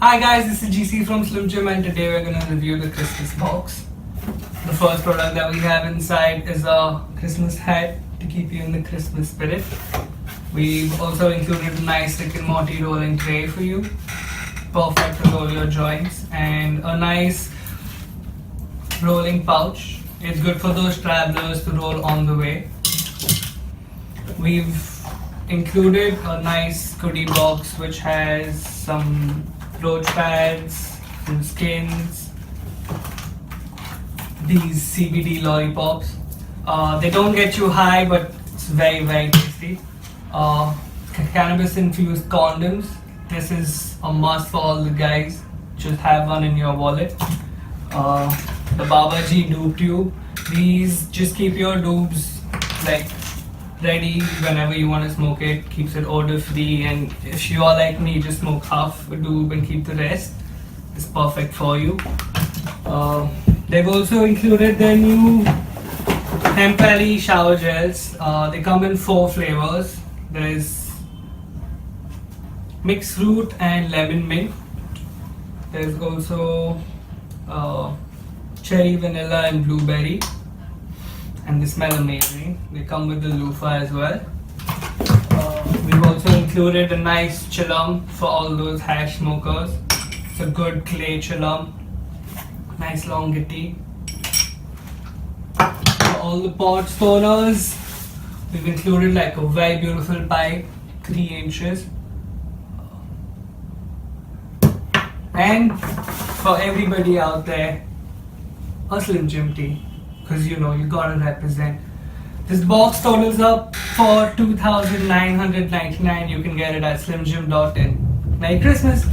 Hi guys, this is GC from Slimjim and today we're going to review the Christmas box. The first product that we have inside is a Christmas hat to keep you in the Christmas spirit. We've also included a nice Rick and Morty rolling tray for you. Perfect to roll your joints, and a nice rolling pouch. It's good for those travelers to roll on the way. We've included a nice goodie box which has some roach pads, some skins, these CBD lollipops. They don't get you high, but it's very tasty. Cannabis infused condoms. This is a must for all the guys. Just have one in your wallet. The Babaji Doob Tube. These just keep your doobs like ready whenever you want to smoke it. Keeps it odor free, and if you are like me, just smoke half a doob and keep the rest. It's perfect for you. They've also included their new Hemp Valley shower gels. They come in 4 flavors. There's mixed fruit and lemon mint. There's also cherry, vanilla and blueberry, and they smell amazing. They come with the loofah as well. We've also included a nice chillum for all those hash smokers. It's a good clay chillum, nice long gitty. For all the pod stoners, we've included like a very beautiful pipe, 3 inches. And for everybody out there, a Slimjim tee, because you know you gotta represent. This box totals up for $2,999. You can get it at slimjim.in. Merry Christmas!